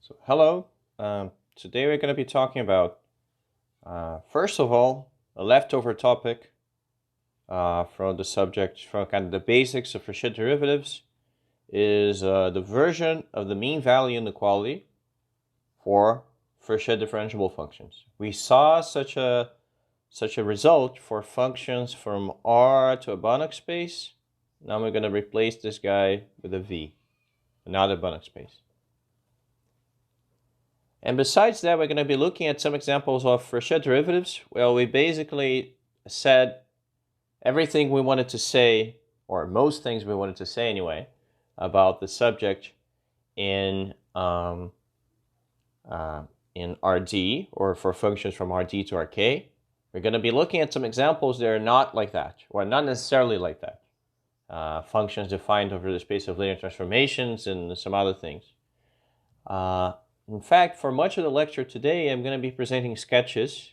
So hello, today we're going to be talking about, first of all, a leftover topic from the subject, from kind of the basics of Fréchet derivatives, is the version of the mean value inequality for Fréchet differentiable functions. We saw such a result for functions from R to a Banach space. Now we're going to replace this guy with a V, another Banach space. And besides that, we're going to be looking at some examples of Fréchet derivatives. Well, we basically said everything we wanted to say, or most things we wanted to say anyway, about the subject in RD, or for functions from RD to RK. We're going to be looking at some examples that are not like that, or not necessarily like that. Functions defined over the space of linear transformations and some other things. In fact, for much of the lecture today, I'm going to be presenting sketches,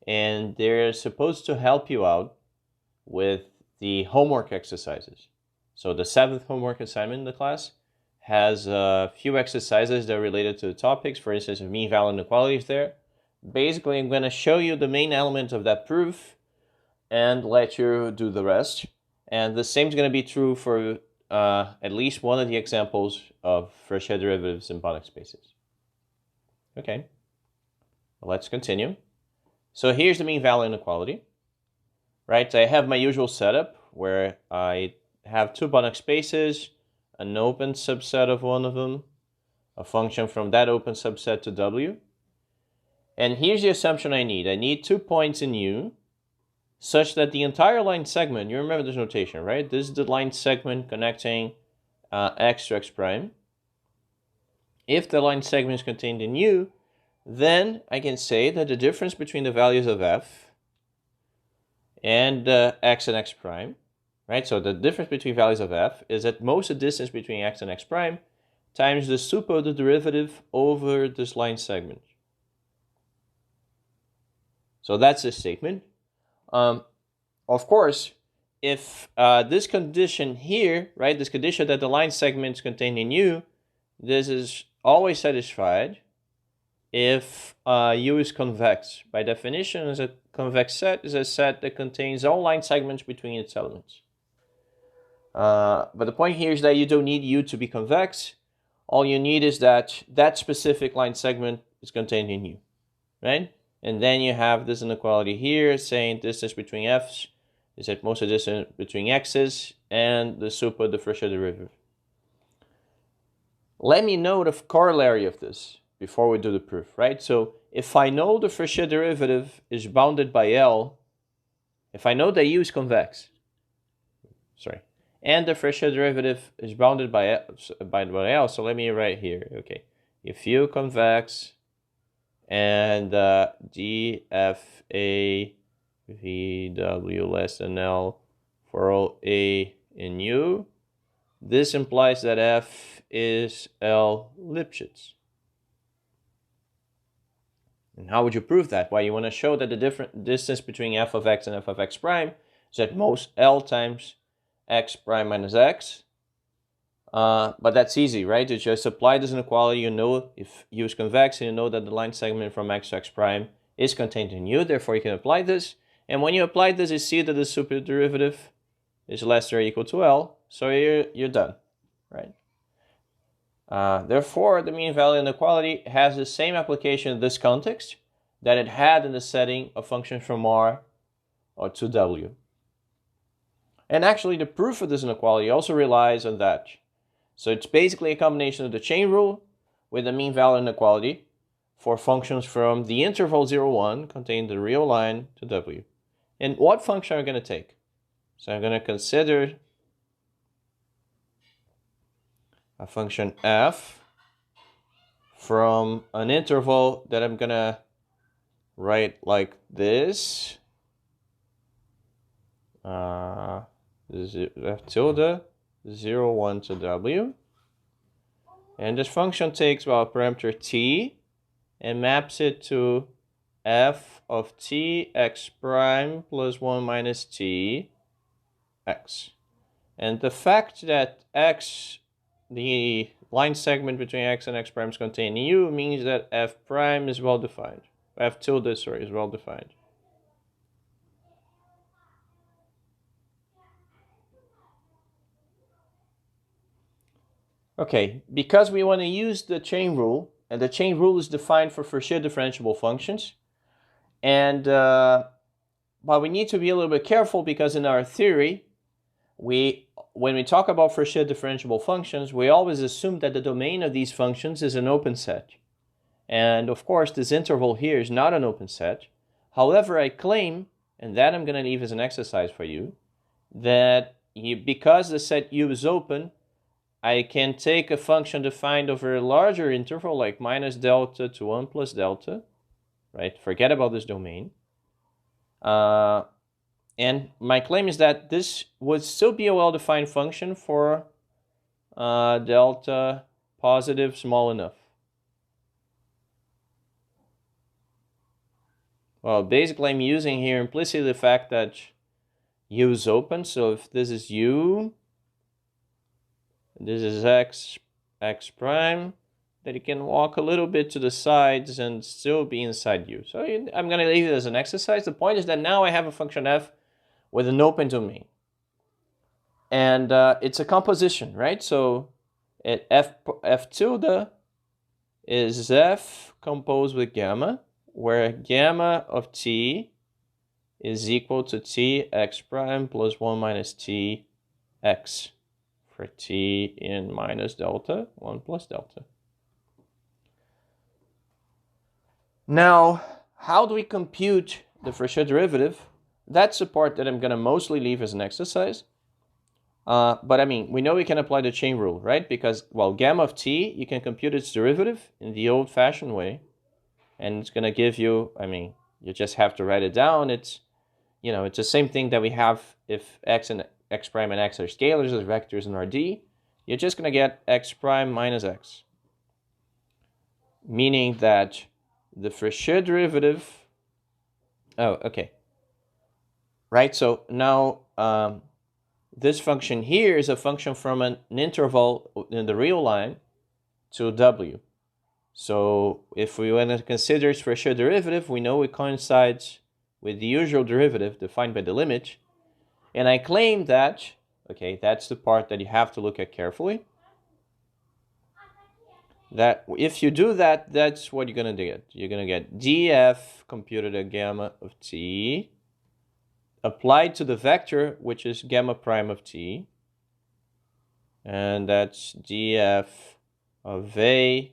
and they're supposed to help you out with the homework exercises. So the 7th homework assignment in the class has a few exercises that are related to the topics. For instance, if mean value inequality is there. Basically, I'm going to show you the main elements of that proof and let you do the rest. And the same is going to be true for at least one of the examples of Fréchet derivatives in Banach spaces. Okay, well, let's continue. So here's the mean value inequality, right? I have my usual setup where I have two Banach spaces, an open subset of one of them, a function from that open subset to W. And here's the assumption I need. I need 2 points in U such that the entire line segment, you remember this notation, right? This is the line segment connecting x to x prime. If the line segment is contained in U, then I can say that the difference between the values of f and x and x prime, right? So the difference between values of f is at most the distance between x and x prime times the sup of the derivative over this line segment. So that's the statement. Of course, if this condition here, right, this condition that the line segment is contained in U, this is always satisfied if U is convex. By definition, a convex set is a set that contains all line segments between its elements. But the point here is that you don't need U to be convex. All you need is that that specific line segment is contained in U, right? And then you have this inequality here saying distance between f's is at most the distance between x's and the sup of the Fréchet derivative. Let me note a corollary of this before we do the proof, right? So if I know the Fréchet derivative is bounded by L, if I know that U is convex, and the Fréchet derivative is bounded by L, so let me write here, okay. If U convex and dfa vw less than L for all A in U, this implies that f is L Lipschitz. And how would you prove that? Well, you want to show that the different distance between f of x and f of x prime is at most L times x prime minus x. But that's easy, right? You just apply this inequality. You know if U is convex, and you know that the line segment from x to x prime is contained in U. Therefore, you can apply this. And when you apply this, you see that the super derivative is less than or equal to L. So you're done, right? Therefore, the mean value inequality has the same application in this context that it had in the setting of functions from R or to W. And actually, the proof of this inequality also relies on that. So it's basically a combination of the chain rule with the mean value inequality for functions from the interval 0, 1 containing the real line to W. And what function are we going to take? So I'm going to consider a function f from an interval that I'm going to write like this. This is f tilde 0, 1 to W. And this function takes, well, a parameter t and maps it to f of t x prime plus 1 minus t x. And the fact that x, the line segment between x and x primes containing u means that f prime is well defined. F tilde, sorry, is well defined. Okay, because we want to use the chain rule, and the chain rule is defined for Fréchet differentiable functions, and but we need to be a little bit careful because in our theory, when we talk about Fréchet differentiable functions, we always assume that the domain of these functions is an open set. And of course, this interval here is not an open set. However, I claim, and that I'm going to leave as an exercise for you, that because the set U is open, I can take a function defined over a larger interval, like minus delta to 1 plus delta, right? Forget about this domain. And my claim is that this would still be a well-defined function for delta positive small enough. Well, basically I'm using here implicitly the fact that U is open. So if this is U, this is x prime, that you can walk a little bit to the sides and still be inside U. So I'm going to leave it as an exercise. The point is that now I have a function f with an open domain. And it's a composition, right? So f tilde is f composed with gamma, where gamma of t is equal to t x prime plus 1 minus t x for t in minus delta, 1 plus delta. Now, how do we compute the Fréchet derivative? That's the part that I'm going to mostly leave as an exercise. But I mean, we know we can apply the chain rule, right? Because, well, gamma of t, you can compute its derivative in the old-fashioned way. And it's going to give you, I mean, you just have to write it down. It's, you know, it's the same thing that we have if x and x prime and x are scalars or vectors in Rd. You're just going to get x prime minus x. Meaning that the Fréchet derivative, oh, okay. Right, so now this function here is a function from an interval in the real line to w. So if we want to consider its Fréchet derivative, we know it coincides with the usual derivative defined by the limit. And I claim that, okay, that's the part that you have to look at carefully, that if you do that, that's what you're going to get. You're going to get df computed at gamma of t applied to the vector, which is gamma prime of t. And that's df of a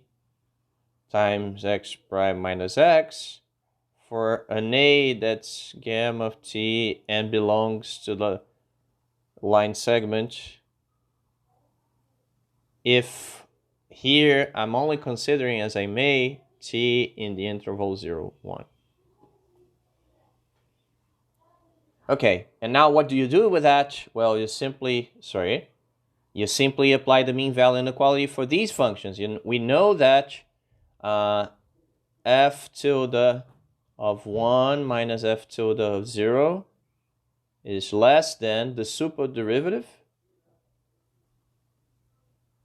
times x prime minus x for an a that's gamma of t and belongs to the line segment. If here I'm only considering, as I may, t in the interval 0, 1. Okay, and now what do you do with that? Well, you simply apply the mean value inequality for these functions. We know that f tilde of 1 minus f tilde of 0 is less than the super derivative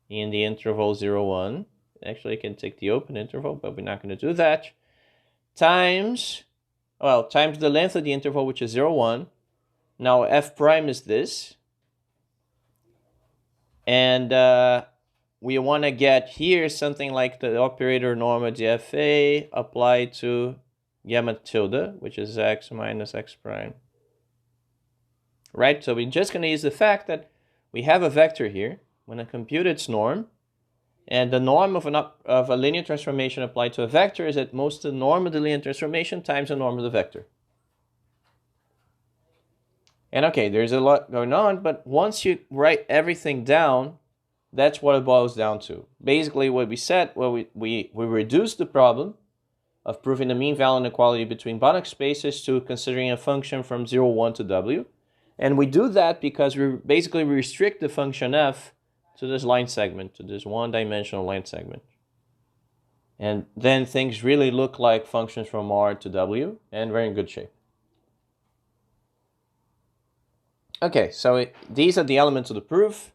in the interval 0, 1. Actually, I can take the open interval, but we're not going to do that. Times the length of the interval, which is 0, 1. Now f prime is this. And we want to get here something like the operator norma dfa applied to gamma tilde, which is x minus x prime. Right? So we're just going to use the fact that we have a vector here. When I compute its norm, and the norm of a linear transformation applied to a vector is at most the norm of the linear transformation times the norm of the vector. And okay, there's a lot going on, but once you write everything down, that's what it boils down to. Basically, what we said, well, we reduced the problem of proving the mean value inequality between Banach spaces to considering a function from 0, 1 to w. And we do that because we basically restrict the function f to this line segment, to this one-dimensional line segment. And then things really look like functions from R to W, and we're in good shape. Okay, so these are the elements of the proof.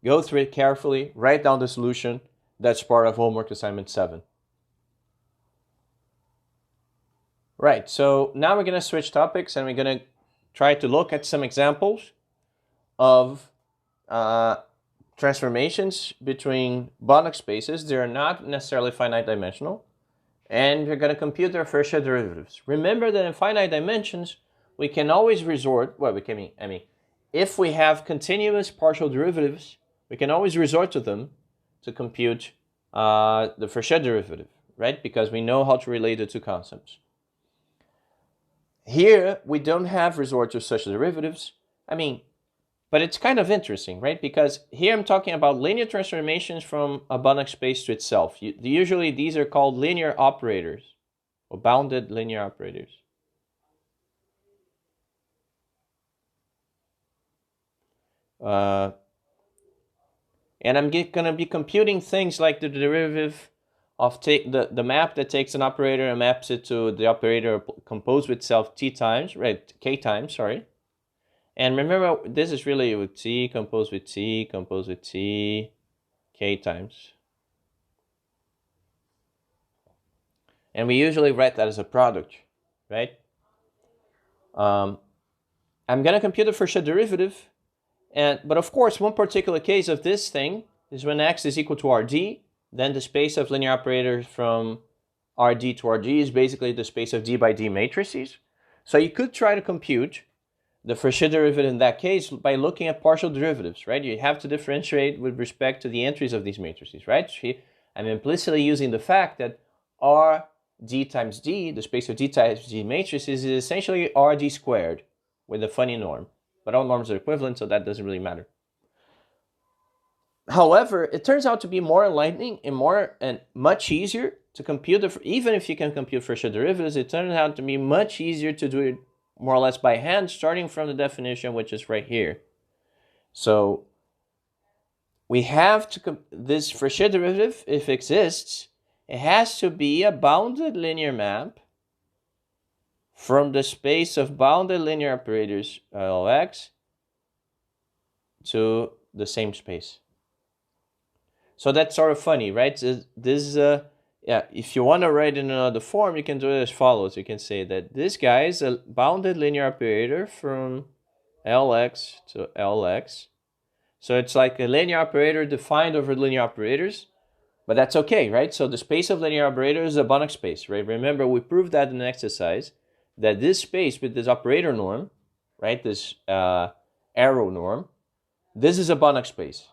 Go through it carefully, write down the solution, That's part of homework assignment 7. Right, so now we're going to switch topics and we're going to try to look at some examples of transformations between Banach spaces. They're not necessarily finite dimensional, and we're going to compute their Fréchet derivatives. Remember that in finite dimensions, we can always resort, if we have continuous partial derivatives, we can always resort to them to compute the Fréchet derivative, right? Because we know how to relate the two concepts. Here, we don't have resort to such derivatives. But it's kind of interesting, right? Because here I'm talking about linear transformations from a Banach space to itself. Usually these are called linear operators, or bounded linear operators. And I'm going to be computing things like the derivative of the map that takes an operator and maps it to the operator composed with itself t times, right? K times, sorry. And remember, this is really with t composed with t composed with t, k times. And we usually write that as a product, right? I'm going to compute the Fréchet derivative. But of course, one particular case of this thing is when x is equal to Rd, then the space of linear operators from Rd to Rg is basically the space of d by d matrices. So you could try to compute the Fréchet derivative in that case by looking at partial derivatives, right? You have to differentiate with respect to the entries of these matrices, right? I'm implicitly using the fact that Rd times d, the space of d times d matrices, is essentially Rd squared with a funny norm. But all norms are equivalent, so that doesn't really matter. However, it turns out to be more enlightening and much easier to compute, even if you can compute Fréchet derivatives, it turns out to be much easier to do it more or less by hand, starting from the definition, which is right here. So we have to, this Fréchet derivative, if it exists, it has to be a bounded linear map from the space of bounded linear operators Lx to the same space. So that's sort of funny, right? If you want to write in another form, you can do it as follows. You can say that this guy is a bounded linear operator from Lx to Lx. So it's like a linear operator defined over linear operators, but that's okay, right? So the space of linear operators is a Banach space, right? Remember, we proved that in an exercise, that this space with this operator norm, right, this arrow norm, this is a Banach space.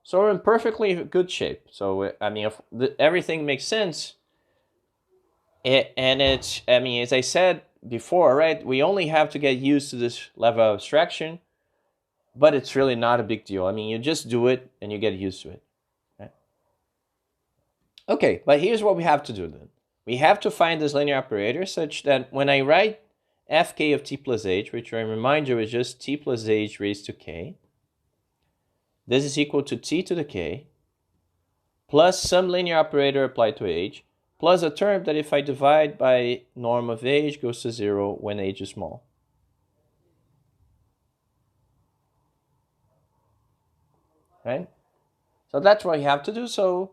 So we're in perfectly good shape. So, if everything makes sense, and it's, as I said before, right, we only have to get used to this level of abstraction, but it's really not a big deal. You just do it and you get used to it. Right? Okay, but here's what we have to do then. We have to find this linear operator such that when I write fk of t plus h, which I remind you is just t plus h raised to k, this is equal to t to the k, plus some linear operator applied to h, plus a term that if I divide by norm of h goes to 0 when h is small. Right? So that's what you have to do. So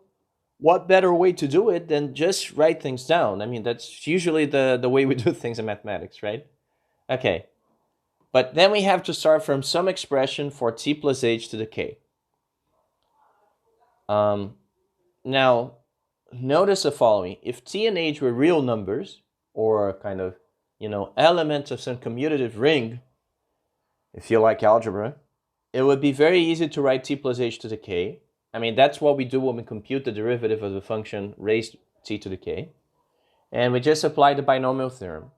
what better way to do it than just write things down? That's usually the way we do things in mathematics, right? Okay. But then we have to start from some expression for t plus h to the k. Now, notice the following. If t and h were real numbers, or kind of, elements of some commutative ring, if you like algebra, it would be very easy to write t plus h to the k. That's what we do when we compute the derivative of the function raised t to the k. And we just apply the binomial theorem.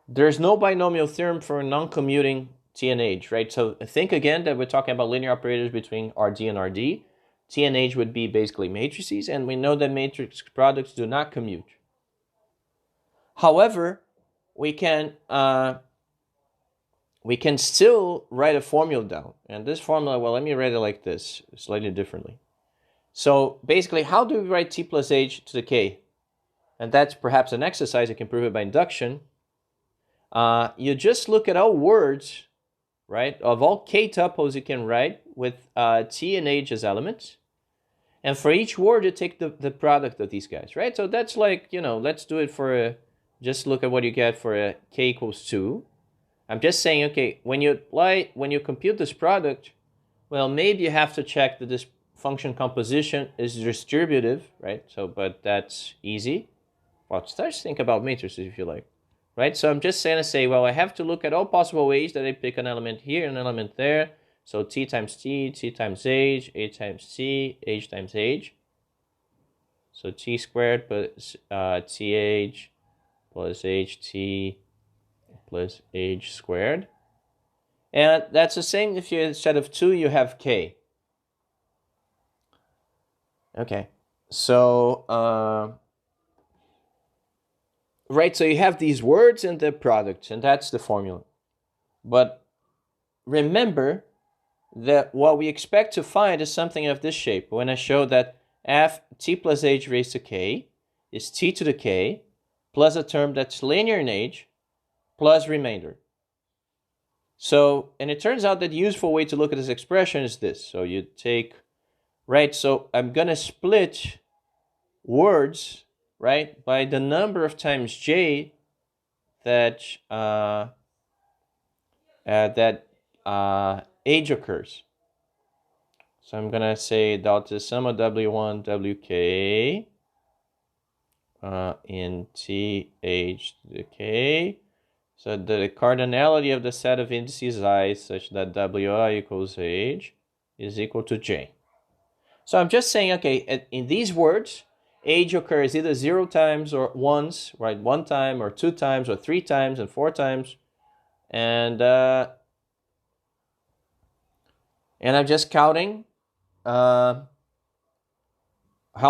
There's no binomial theorem for non-commuting t and h, right? So think again that we're talking about linear operators between Rd and Rd. T and H would be basically matrices, and we know that matrix products do not commute. However, we can still write a formula down. And this formula, well, let me write it like this, slightly differently. So basically, how do we write t plus h to the k? And that's perhaps an exercise. I can prove it by induction. You just look at all words, right, of all k tuples you can write with t and h as elements. And for each word, you take the product of these guys, right? So that's like, let's do it for just look at what you get for a k equals 2. I'm just saying, okay, when you compute this product, well, maybe you have to check that this function composition is distributive, right? So, but that's easy. Well, start to think about matrices if you like, right? So I'm just going to say, well, I have to look at all possible ways that I pick an element here, an element there. So t times times age times t, age times age. So t squared plus th plus ht plus age squared. And that's the same if you, instead of 2, you have k. Okay, so, right, so you have these words and the products, and that's the formula. But remember that what we expect to find is something of this shape. When I show that t plus h raised to k is t to the k plus a term that's linear in age plus remainder. So, and it turns out that the useful way to look at this expression is this. So you take, right, so I'm going to split words, right, by the number of times j that age occurs. So I'm going to say delta sum of w1, wk in t age to the k. So the cardinality of the set of indices I such that wi equals age is equal to j. So I'm just saying, okay, in these words, age occurs either 0 times or once, right? 1 time or 2 times or 3 times and 4 times. And I'm just counting how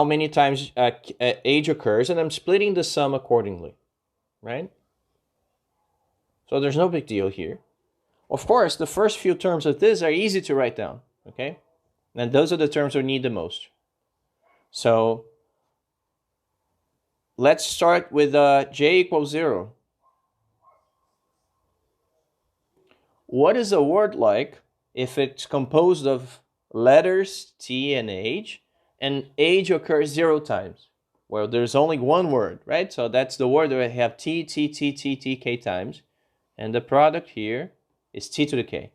many times age occurs, and I'm splitting the sum accordingly, right? So there's no big deal here. Of course, the first few terms of this are easy to write down, okay? And those are the terms we need the most. So let's start with j equals 0. What is a word like if it's composed of letters t and age occurs 0 times? Well, there's only one word, right? So that's the word that we have t, k times. And the product here is t to the k.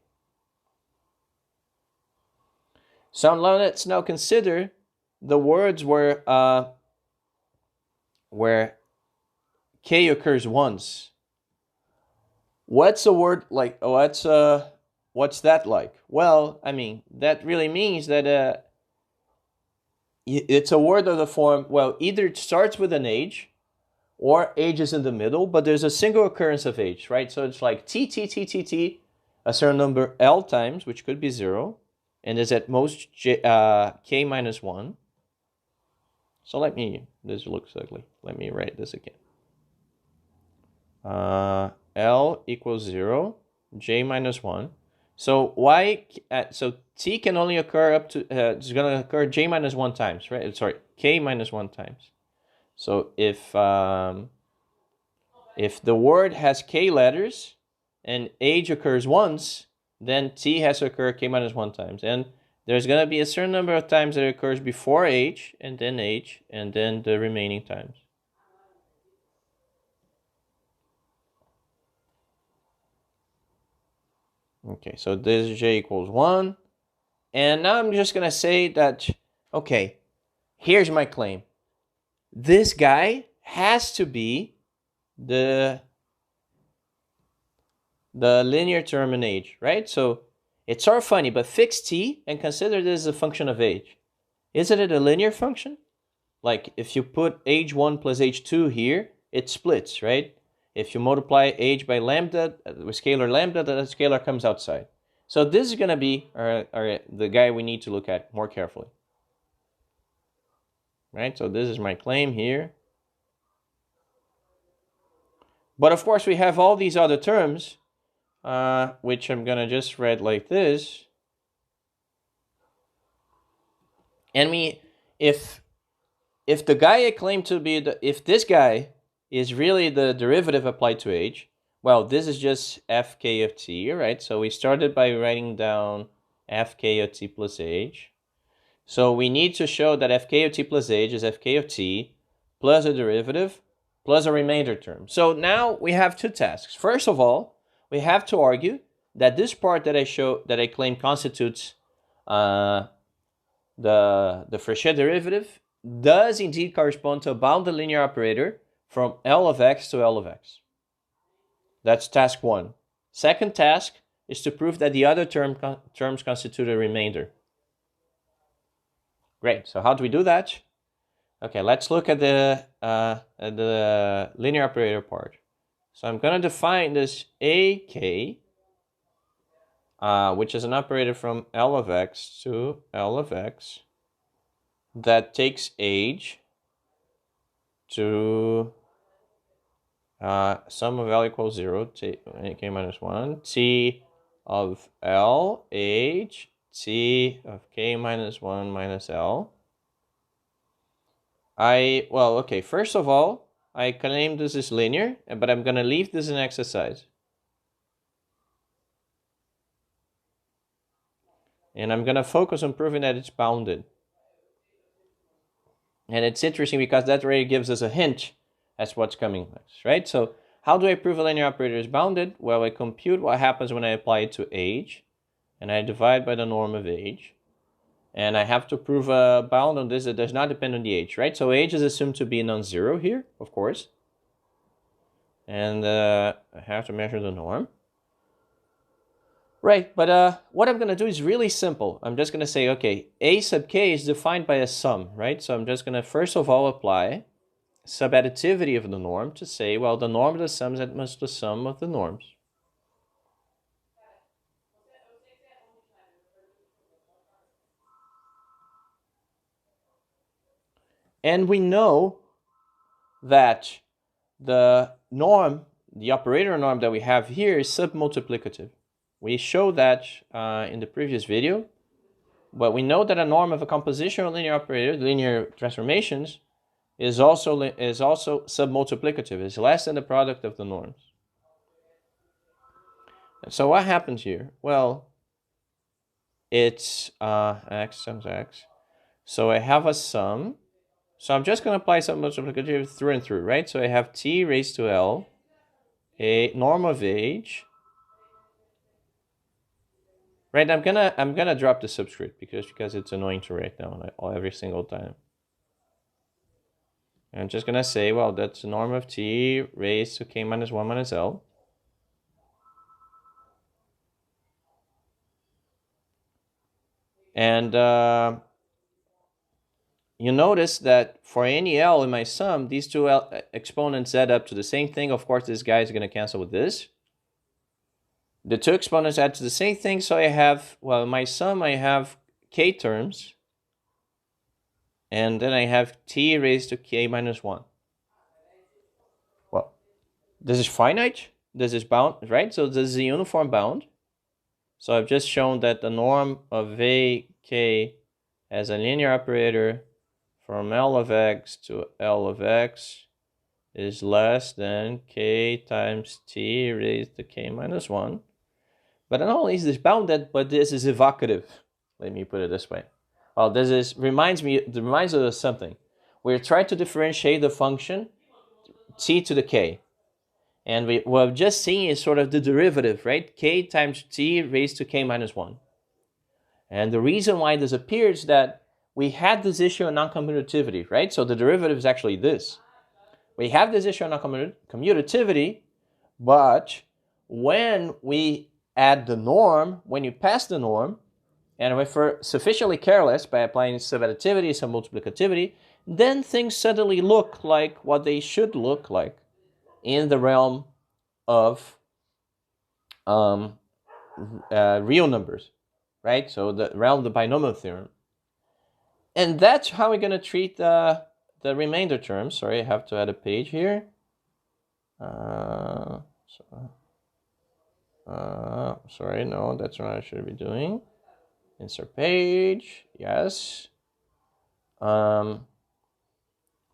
So let's now consider the words where k occurs once. What's a word like? What's that like? Well, I mean, that really means that it's a word of the form, well, either it starts with an age or age is in the middle, but there's a single occurrence of age, right? So it's like t, a certain number L times, which could be 0, and is at most k minus 1. So this looks ugly. Let me write this again. L equals 0, j minus 1. So so t can only occur up to, it's going to occur j minus 1 times, right? Sorry, k minus 1 times. So if the word has k letters and age occurs once, then t has to occur k minus 1 times. And there's going to be a certain number of times that it occurs before age, and then the remaining times. Okay, so this is j equals 1. And now I'm just going to say that, okay, here's my claim. This guy has to be the linear term in age, right? So it's sort of funny, but fix t and consider this a function of age. Isn't it a linear function? Like if you put age 1 plus age 2 here, it splits, right? If you multiply age by lambda, with scalar lambda, the scalar comes outside. So this is going to be the guy we need to look at more carefully. Right, so this is my claim here. But of course we have all these other terms, which I'm going to just write like this. And if the guy I claim to be, if this guy is really the derivative applied to age, well, this is just fk of t, right? So we started by writing down fk of t plus age. So we need to show that fk of t plus h is fk of t plus a derivative plus a remainder term. So now we have two tasks. First of all, we have to argue that this part that I claim constitutes the Fréchet derivative does indeed correspond to a bounded linear operator from L of x to L of x. That's task one. Second task is to prove that the other terms constitute a remainder. Great. So how do we do that? Okay, let's look at the linear operator part. So I'm going to define this AK, which is an operator from L of x to L of x that takes age to sum of L equals 0, t k minus 1, t of L, h, t of k minus 1 minus L. First of all, I claim this is linear, but I'm going to leave this an exercise. And I'm going to focus on proving that it's bounded. And it's interesting because that already gives us a hint as what's coming next, right? So how do I prove a linear operator is bounded? Well, I compute what happens when I apply it to age, and I divide by the norm of age. And I have to prove a bound on this that does not depend on the age, right? So age is assumed to be non-zero here, of course. And I have to measure the norm. Right, but what I'm going to do is really simple. I'm just going to say, okay, a sub k is defined by a sum, right? So I'm just going to first of all apply subadditivity of the norm to say, well, the norm of the sum is equal to the sum of the norms. And we know that the norm, the operator norm that we have here is submultiplicative. We showed that in the previous video, but we know that a norm of a compositional linear operator, linear transformations, is also submultiplicative. It's less than the product of the norms. And so what happens here? Well, it's x times x. So I have a sum. So I'm just going to apply submultiplicative through and through, right? So I have t raised to L, a norm of age. Right, I'm gonna drop the subscript because it's annoying to write down every single time. I'm just gonna say, well, that's the norm of t raised to k minus 1 minus L. And you notice that for any L in my sum, these two exponents add up to the same thing. Of course, this guy is gonna cancel with this. The two exponents add to the same thing, so I have, well, in my sum I have k terms, and then I have t raised to k minus 1. Well, this is finite, this is bound, right? So this is a uniform bound. So I've just shown that the norm of ak as a linear operator from L of x to L of x is less than k times t raised to k minus 1. But not only is this bounded, but this is evocative. Let me put it this way. Well, this reminds us of something. We're trying to differentiate the function t to the k. And what we've just seen is sort of the derivative, right? K times t raised to k minus 1. And the reason why this appears is that we had this issue of non-commutativity, right? So the derivative is actually this. We have this issue of non-commutativity, but when we add the norm, when you pass the norm, and if we're sufficiently careless by applying subadditivity, submultiplicativity, then things suddenly look like what they should look like in the realm of real numbers, right? So the realm of the binomial theorem. And that's how we're going to treat the remainder terms. Sorry, I have to add a page here. Sorry, no, that's what I should be doing. Insert page, yes. Now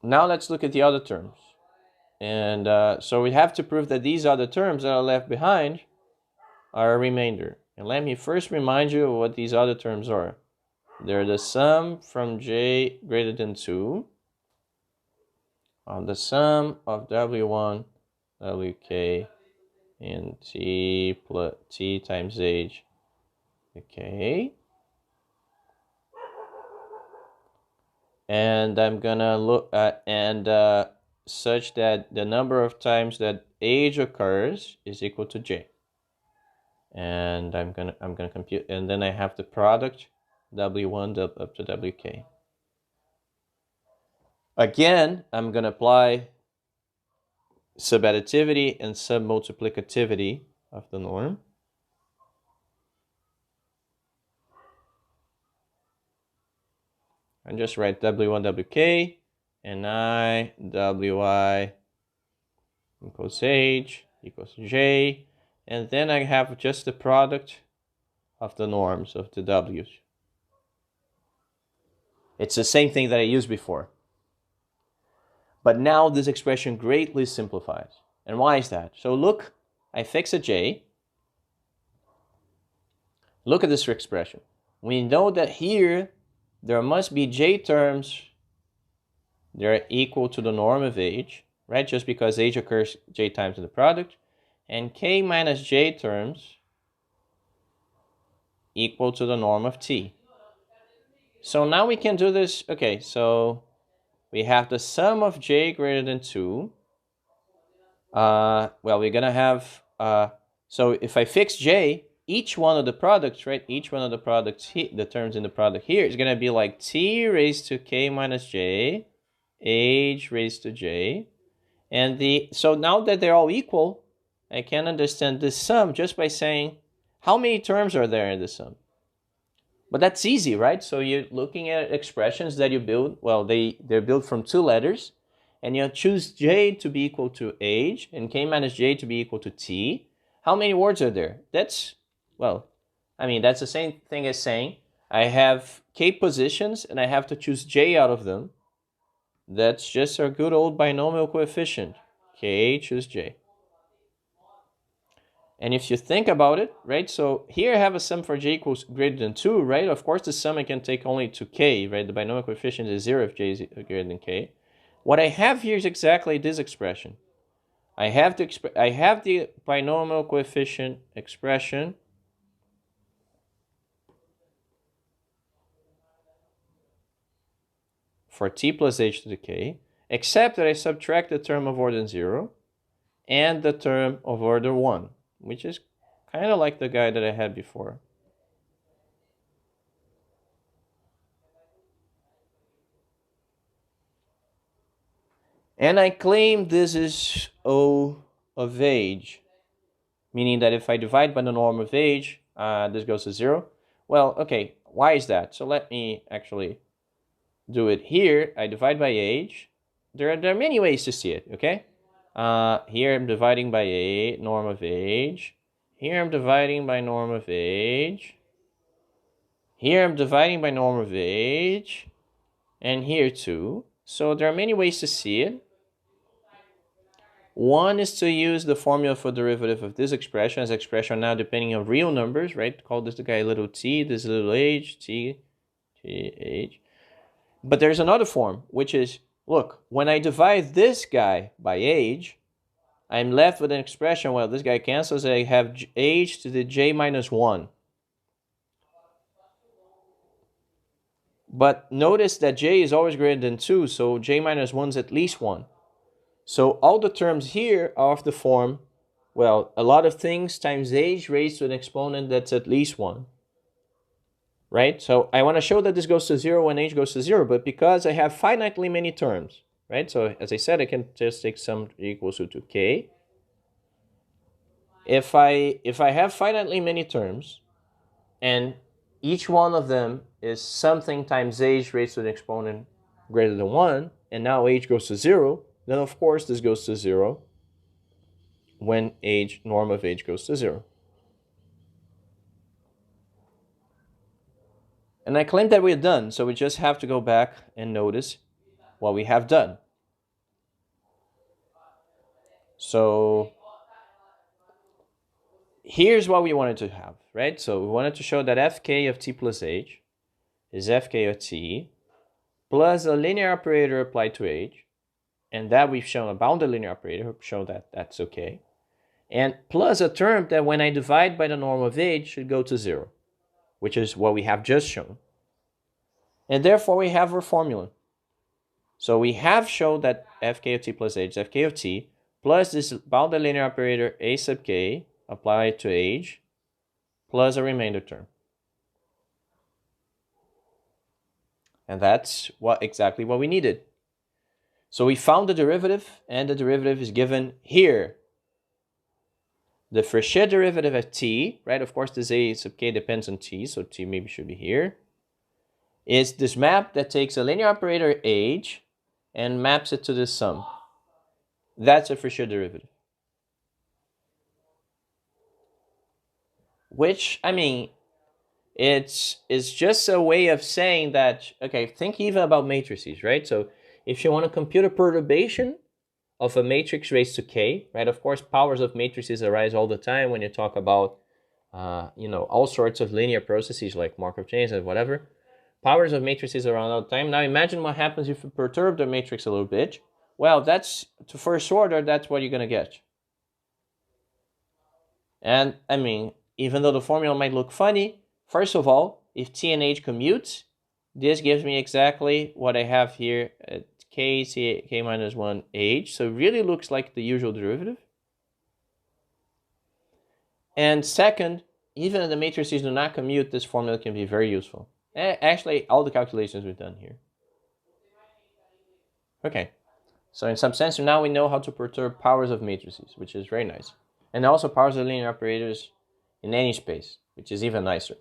let's look at the other terms. And so we have to prove that these other terms that are left behind are a remainder. And let me first remind you of what these other terms are. they're the sum from j greater than 2 of the sum of w1, wk, and t plus t times h. Okay. And I'm gonna look at such that the number of times that age occurs is equal to j. And I'm gonna compute, and then I have the product w1 up to wk. Again, I'm gonna apply subadditivity and submultiplicativity of the norm. And just write w1 wk and I wi equals h equals j, and then I have just the product of the norms of the w's. It's the same thing that I used before. But now this expression greatly simplifies. And why is that? So look, I fix a j. Look at this expression. We know that here there must be j terms that are equal to the norm of h, right? Just because h occurs j times in the product. And k minus j terms equal to the norm of t. So now we can do this. Okay, so we have the sum of j greater than 2. Well, we're going to have, so if I fix j, each one of the products, right? Each one of the products, the terms in the product here is going to be like t raised to k minus j, h raised to j. And so now that they're all equal, I can understand this sum just by saying, how many terms are there in the sum? But that's easy, right? So you're looking at expressions that you build. Well, they're built from 2 letters. And you choose j to be equal to h and k minus j to be equal to t. How many words are there? That's, well, I mean, that's the same thing as saying I have k positions and I have to choose j out of them. That's just our good old binomial coefficient. K choose j. And if you think about it, right, so here I have a sum for j equals greater than 2, right? Of course, the sum I can take only to k, right? The binomial coefficient is 0 if j is greater than k. What I have here is exactly this expression. I have the binomial coefficient expression for t plus h to the k, except that I subtract the term of order 0 and the term of order 1, which is kind of like the guy that I had before. And I claim this is O of age, meaning that if I divide by the norm of age, this goes to 0. Well, okay, why is that? So let me actually do it here. I divide by age. There are many ways to see it, okay? Here I'm dividing by norm of age. Here I'm dividing by norm of age. Here I'm dividing by norm of age. And here too. So there are many ways to see it. One is to use the formula for derivative of this expression as expression now depending on real numbers, right? Call this the guy little t, this little h, t, h. But there's another form, which is, look, when I divide this guy by age, I'm left with an expression, well, this guy cancels, I have h to the j minus 1. But notice that j is always greater than 2, so j minus 1 is at least 1. So all the terms here are of the form, well, a lot of things times h raised to an exponent that's at least 1. Right? So I want to show that this goes to 0 when h goes to 0, but because I have finitely many terms, right? So as I said, I can just take sum equals to k. If I have finitely many terms, and each one of them is something times h raised to an exponent greater than 1, and now h goes to 0, then of course this goes to 0 when norm of h goes to 0. And I claim that we're done, so we just have to go back and notice what we have done. So here's what we wanted to have, right? So we wanted to show that fk of t plus h is fk of t plus a linear operator applied to h, and that we've shown a bounded linear operator, we've shown that that's okay, and plus a term that when I divide by the norm of h should go to 0, which is what we have just shown. And therefore we have our formula. So we have shown that fk of t plus h is fk of t plus this bounded linear operator a sub k applied to h plus a remainder term. And that's exactly what we needed. So we found the derivative, and the derivative is given here. The Fréchet derivative of t, right? Of course, this a sub k depends on t, so t maybe should be here. Is this map that takes a linear operator h and maps it to this sum. That's a Fréchet derivative. Which, I mean, it's just a way of saying that, okay, think even about matrices, right? So if you want to compute a perturbation of a matrix raised to k, right? Of course, powers of matrices arise all the time when you talk about, all sorts of linear processes like Markov chains and whatever. Powers of matrices around all the time. Now imagine what happens if you perturb the matrix a little bit. Well, that's, to first order, that's what you're going to get. And, I mean, even though the formula might look funny, first of all, if t and h commute, this gives me exactly what I have here at k minus 1 h. So it really looks like the usual derivative. And second, even if the matrices do not commute, this formula can be very useful. Actually, all the calculations we've done here. Okay, so in some sense, now we know how to perturb powers of matrices, which is very nice. And also powers of linear operators in any space, which is even nicer.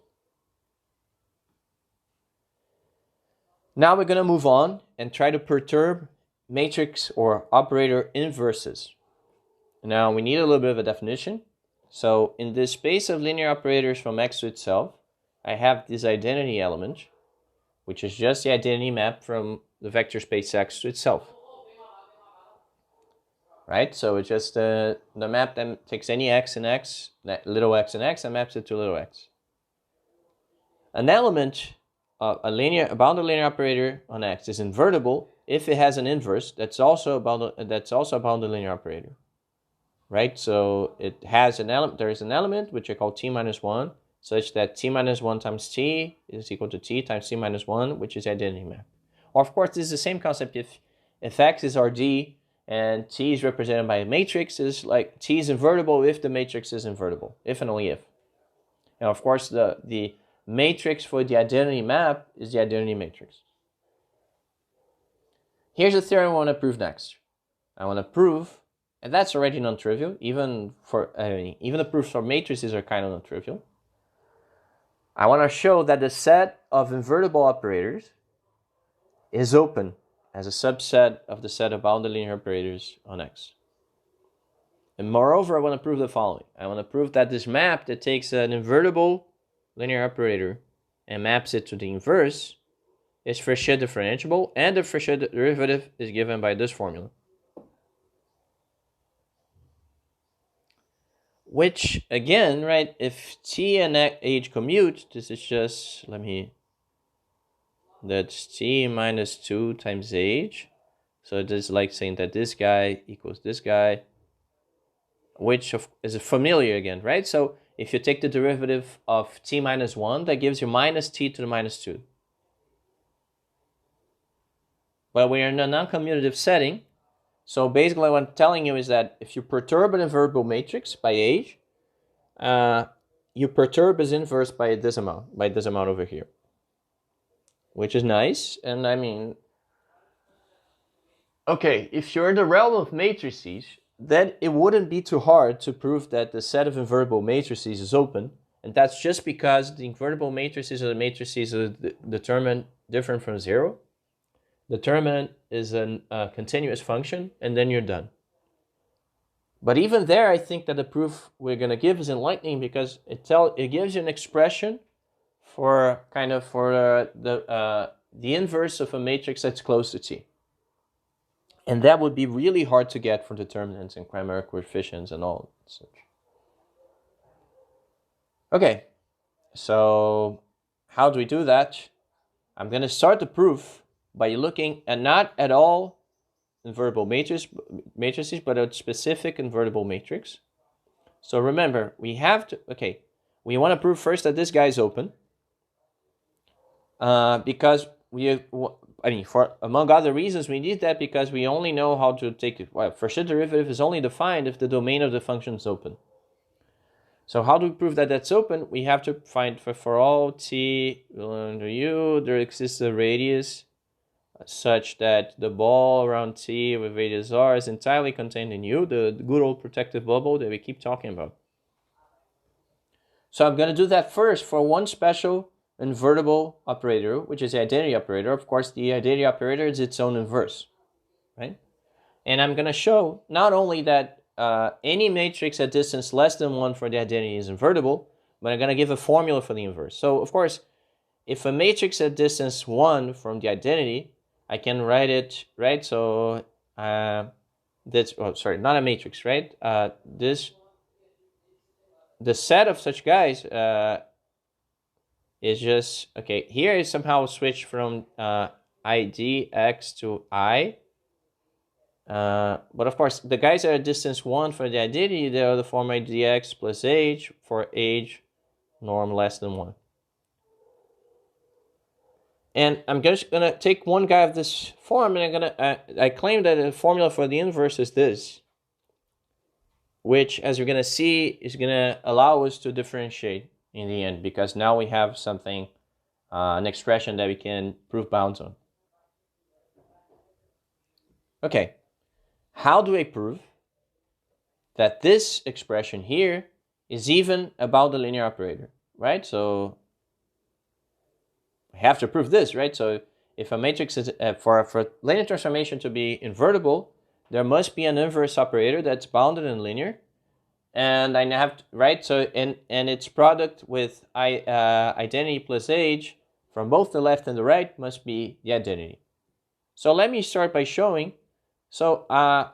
Now we're going to move on and try to perturb matrix or operator inverses. Now we need a little bit of a definition. So in this space of linear operators from X to itself, I have this identity element, which is just the identity map from the vector space X to itself. Right? So it's just the map that takes any x and x, little x and x, and maps it to little x. An element of a bounded linear operator on X is invertible if it has an inverse that's also a bounded linear operator. Right? So it has an element. There is an element which I call t minus 1, such that t minus 1 times t is equal to t times t minus 1, which is the identity map. Or of course, this is the same concept if x is Rd and t is represented by a matrix, is like t is invertible if the matrix is invertible, if and only if. And of course, the matrix for the identity map is the identity matrix. Here's the theorem I want to prove next. I want to prove, and that's already non-trivial, even the proofs for matrices are kind of non-trivial. I want to show that the set of invertible operators is open as a subset of the set of bounded linear operators on X. And moreover, I want to prove the following. I want to prove that this map that takes an invertible linear operator and maps it to the inverse is Fréchet differentiable, and the Fréchet derivative is given by this formula. Which, again, right, if t and h commute, this is just, that's t minus 2 times h. So it is like saying that this guy equals this guy, which is familiar again, right? So if you take the derivative of t minus 1, that gives you minus t to the minus 2. Well, we are in a non-commutative setting. So basically what I'm telling you is that if you perturb an invertible matrix by h, you perturb its inverse by this amount over here. Which is nice, and I mean, okay, if you're in the realm of matrices, then it wouldn't be too hard to prove that the set of invertible matrices is open, and that's just because the invertible matrices or the matrices are determined different from 0. Determinant is a continuous function, and then you're done. But even there, I think that the proof we're going to give is enlightening because it gives you an expression for the inverse of a matrix that's close to T. And that would be really hard to get for determinants and chimeric coefficients and all such. Okay, so how do we do that? I'm going to start the proof by looking at not at all invertible matrices, but a specific invertible matrix. So remember, we have to, we want to prove first that this guy is open. Because for among other reasons, we need that because we only know how to take it. Well, Fréchet derivative is only defined if the domain of the function is open. So how do we prove that that's open? We have to find for all t belonging to u, there exists a radius such that the ball around t with radius r is entirely contained in u, the good old protective bubble that we keep talking about. So I'm going to do that first for one special invertible operator, which is the identity operator. Of course, the identity operator is its own inverse, right? And I'm going to show not only that any matrix at distance less than 1 for the identity is invertible, but I'm going to give a formula for the inverse. So, of course, if a matrix at distance 1 from the identity, I can write it, right? So, that's, not a matrix, right? The set of such guys is just, here is somehow switched from ID x to I. But of course, the guys that are distance 1 for the identity, they are the form idx plus age for age norm less than 1. And I'm just going to take one guy of this form, and I claim that the formula for the inverse is this, which, as you're going to see, is going to allow us to differentiate in the end, because now we have something, an expression that we can prove bounds on. Okay, how do I prove that this expression here is even about the linear operator, right? So I have to prove this, right? So if a matrix is, for linear transformation to be invertible, there must be an inverse operator that's bounded and linear. And I have to, right? So and its product with identity plus age from both the left and the right must be the identity. So let me start by showing. So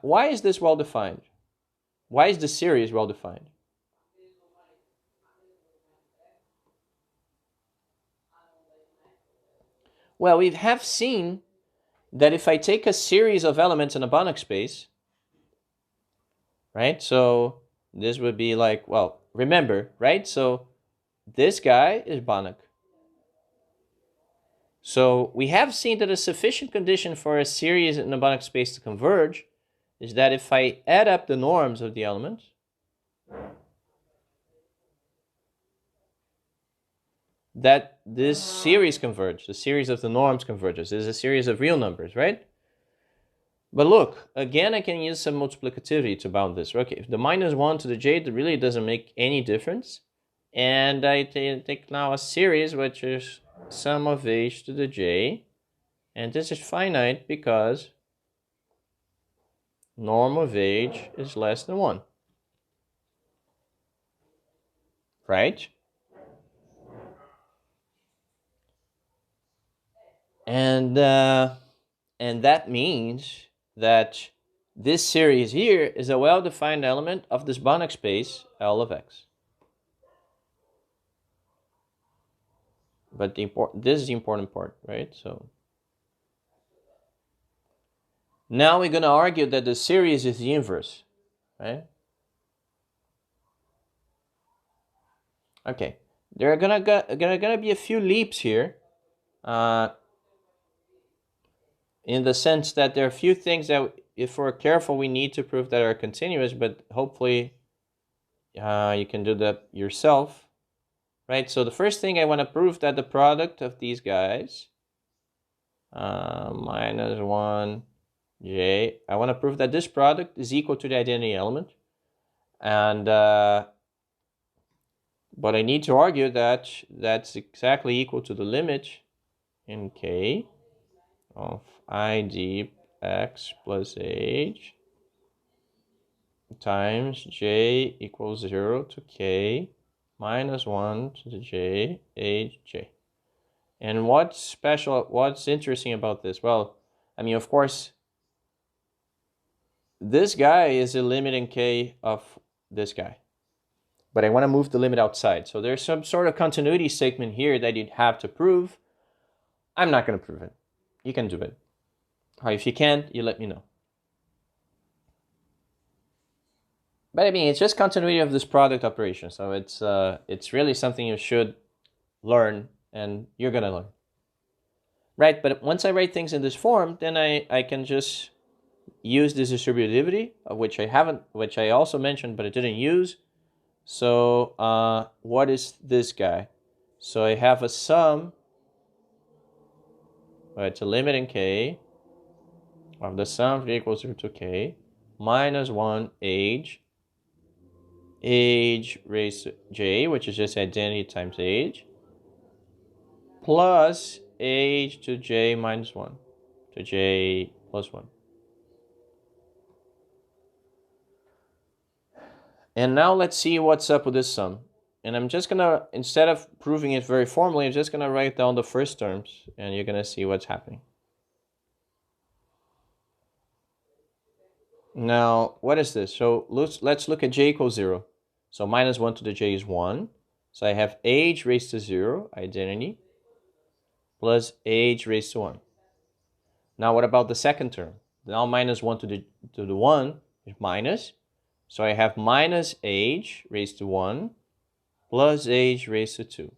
why is this well defined? Why is the series well defined? Well, we have seen that if I take a series of elements in a Banach space, right? So this would be like, well, remember, right? So this guy is Banach. So we have seen that a sufficient condition for a series in a Banach space to converge is that if I add up the norms of the elements, that this series converges, the series of the norms converges. This is a series of real numbers, right? But look, again, I can use some multiplicativity to bound this. Okay, if the minus 1 to the j, it really doesn't make any difference. And I take now a series which is sum of h to the j. And this is finite because norm of h is less than 1. Right? And that means that this series here is a well-defined element of this Banach space L of x. But this is the important part, right? So now we're going to argue that the series is the inverse, right? Okay, there are gonna be a few leaps here, in the sense that there are a few things that, if we're careful, we need to prove that are continuous, but hopefully you can do that yourself, right? So the first thing I want to prove that the product of these guys, minus 1 j, I want to prove that this product is equal to the identity element, and but I need to argue that that's exactly equal to the limit in k of id x plus h times j equals 0 to k minus 1 to the j h j. And what's interesting about this? Well, I mean, of course, this guy is a limit in k of this guy, but I want to move the limit outside. So there's some sort of continuity statement here that you'd have to prove. I'm not going to prove it. You can do it. If you can't, you let me know. But I mean, it's just continuity of this product operation. So it's really something you should learn, and you're going to learn. Right, but once I write things in this form, then I can just use this distributivity, which I also mentioned, but I didn't use. So what is this guy? So I have a sum, right, it's a limit in k of the sum v equals 0 to k minus 1 age raised to j, which is just identity times age, plus age to j minus 1 to j plus 1. And now let's see what's up with this sum. And I'm just going to, instead of proving it very formally, I'm just going to write down the first terms, and you're going to see what's happening. Now, what is this? So let's look at j equals 0. So minus 1 to the j is 1. So I have age raised to 0, identity, plus age raised to 1. Now what about the second term? Now minus 1 to the 1 is minus. So I have minus age raised to 1 plus age raised to 2.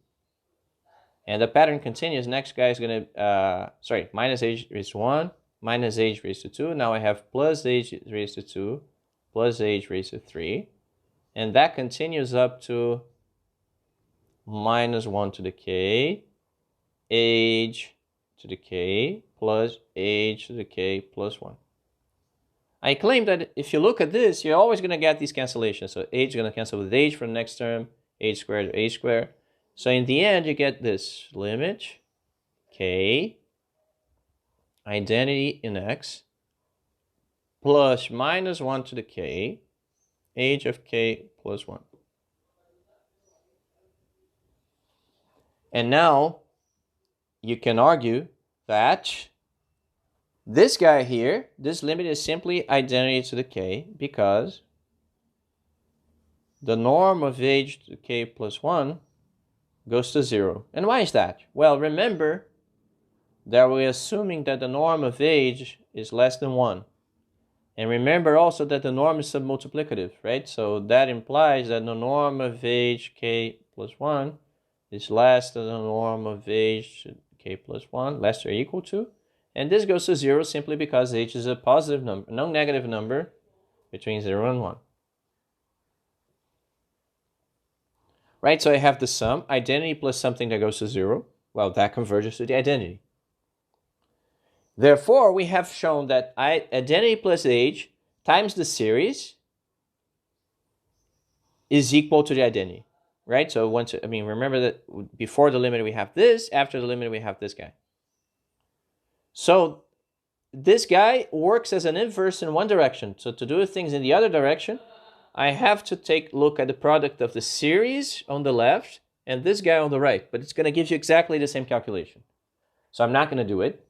And the pattern continues. Next guy is going to, minus age raised to 1, minus age raised to 2. Now I have plus age raised to 2 plus age raised to 3. And that continues up to minus 1 to the k, age to the k, plus age to the k plus 1. I claim that if you look at this, you're always going to get these cancellations. So age is going to cancel with age for the next term, age squared to age squared. So in the end, you get this limit k, identity in x, plus minus 1 to the k, age of k plus 1. And now you can argue that this guy here, this limit is simply identity to the k, because the norm of age to k plus 1 goes to 0. And why is that? Well, remember that we're assuming that the norm of age is less than 1. And remember also that the norm is submultiplicative, right? So that implies that the norm of age k plus 1 is less than the norm of age k plus 1, less or equal to. And this goes to 0 simply because h is a positive number, no negative number between 0 and 1. Right, so I have the sum, identity plus something that goes to 0. Well, that converges to the identity. Therefore, we have shown that identity plus age times the series is equal to the identity. Right, so remember that before the limit we have this, after the limit we have this guy. So this guy works as an inverse in one direction. So to do things in the other direction, I have to take a look at the product of the series on the left and this guy on the right. But it's going to give you exactly the same calculation. So I'm not going to do it.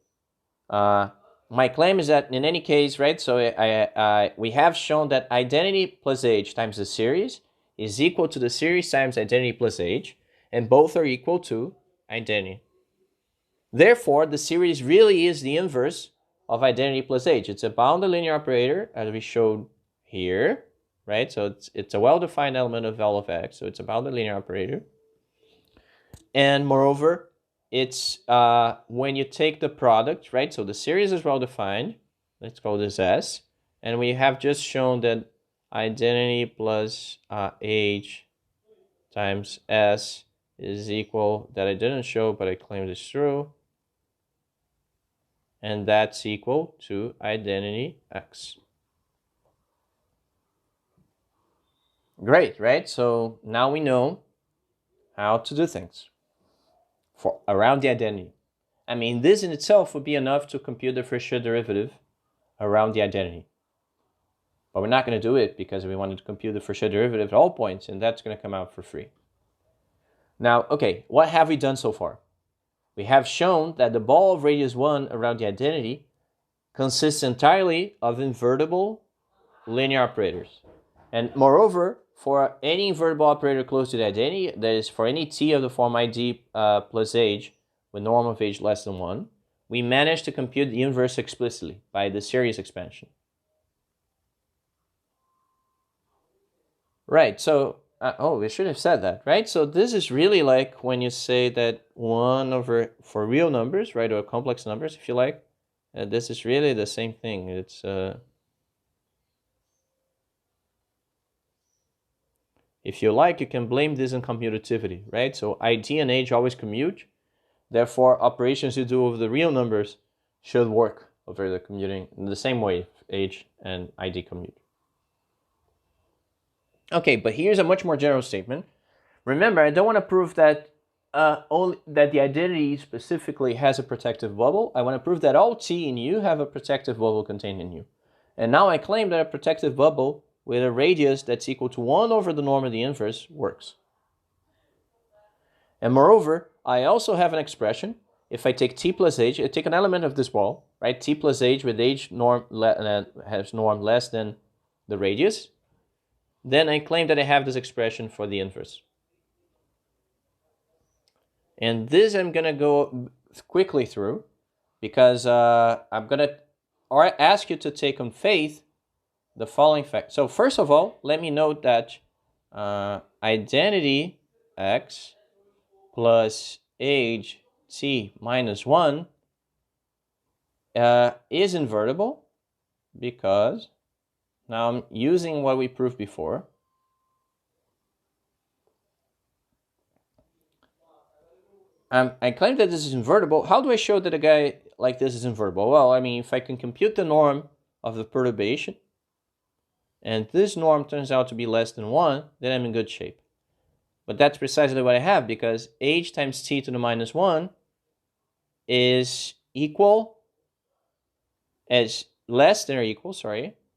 My claim is that in any case, right, so we have shown that identity plus age times the series is equal to the series times identity plus age. And both are equal to identity. Therefore, the series really is the inverse of identity plus age. It's a bounded linear operator, as we showed here, right? So it's a well-defined element of L of x, so it's a bounded linear operator. And moreover, it's when you take the product, right? So the series is well-defined. Let's call this S. And we have just shown that identity plus age times S is equal, that I didn't show, but I claimed it's true. And that's equal to identity x. Great, right? So now we know how to do things for around the identity. I mean, this in itself would be enough to compute the Fréchet derivative around the identity. But we're not going to do it because we wanted to compute the Fréchet derivative at all points, and that's going to come out for free. Now, okay, what have we done so far? We have shown that the ball of radius 1 around the identity consists entirely of invertible linear operators. And moreover, for any invertible operator close to the identity, that is for any t of the form id plus age, with norm of age less than 1, we managed to compute the inverse explicitly by the series expansion. Right, so, we should have said that, right? So this is really like when you say that 1 over, for real numbers, right, or complex numbers, if you like, this is really the same thing. It's, if you like, you can blame this on commutativity, right? So ID and age always commute. Therefore, operations you do over the real numbers should work over the commuting in the same way age and ID commute. Okay, but here's a much more general statement. Remember, I don't want to prove that only that the identity specifically has a protective bubble. I want to prove that all T in U have a protective bubble contained in U. And now I claim that a protective bubble with a radius that's equal to 1 over the norm of the inverse works. And moreover, I also have an expression. If I take T plus age, I take an element of this wall, right? T plus age with age norm has norm less than the radius. Then I claim that I have this expression for the inverse. And this I'm going to go quickly through because I'm going to ask you to take on faith the following fact. So first of all, let me note that identity x plus age t minus 1 is invertible because now I'm using what we proved before. I claim that this is invertible. How do I show that a guy like this is invertible? Well, I mean, if I can compute the norm of the perturbation, and this norm turns out to be less than 1, then I'm in good shape. But that's precisely what I have, because age times t to the minus 1 is equal, as less than or equal,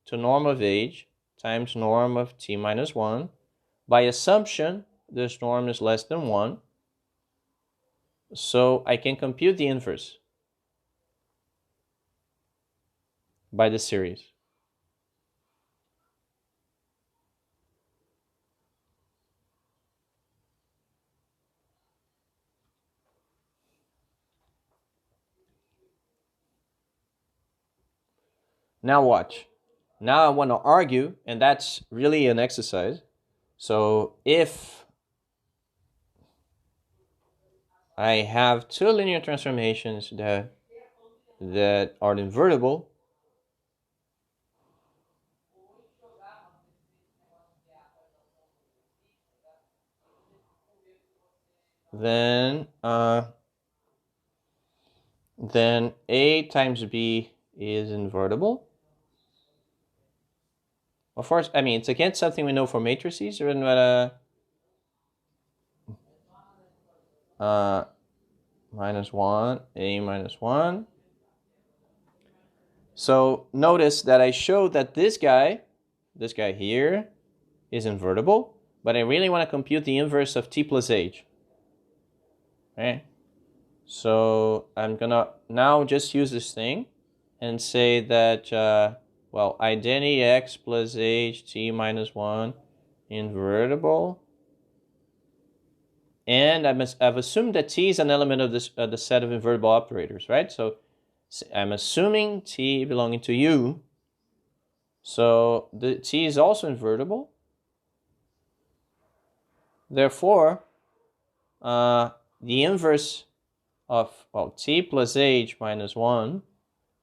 to norm of age times norm of t minus 1. By assumption, this norm is less than 1. So I can compute the inverse by the series. Now watch. Now I want to argue, and that's really an exercise. So if I have two linear transformations that are invertible, then A times B is invertible. Of course, I mean, it's against something we know for matrices, or minus 1, A minus 1. So notice that I showed that this guy here is invertible, but I really want to compute the inverse of t plus age. Okay? So I'm gonna now just use this thing and say that, well, identity x plus age t minus 1 invertible. And I've assumed that t is an element of this the set of invertible operators, right? So I'm assuming t belonging to U. So the t is also invertible. Therefore, the inverse of, well, t plus age minus 1,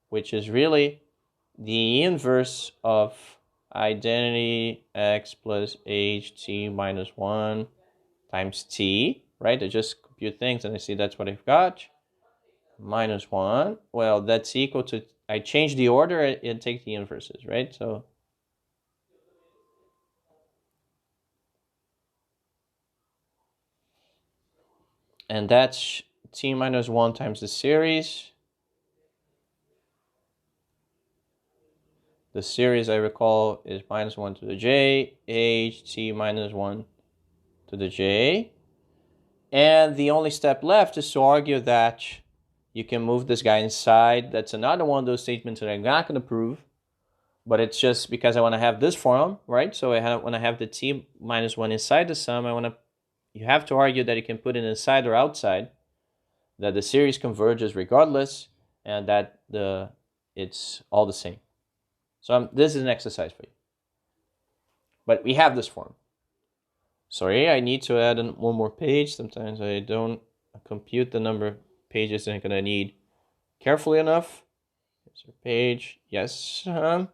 which is really the inverse of identity x plus age t minus 1 times t, right? I just compute things and I see that's what I've got. Minus 1. Well, that's equal to, I change the order and take the inverses, right? So and that's t minus 1 times the series. The series, I recall, is minus 1 to the j, age t minus 1 to the j. And the only step left is to argue that you can move this guy inside. That's another one of those statements that I'm not going to prove, but it's just because I want to have this form, right? So when I have the t minus 1 inside the sum, you have to argue that you can put it inside or outside. that the series converges regardless, and that it's all the same. So this is an exercise for you. But we have this form. Sorry, I need to add one more page. Sometimes I don't compute the number of pages I'm going to need carefully enough. Here's our page. Yes. And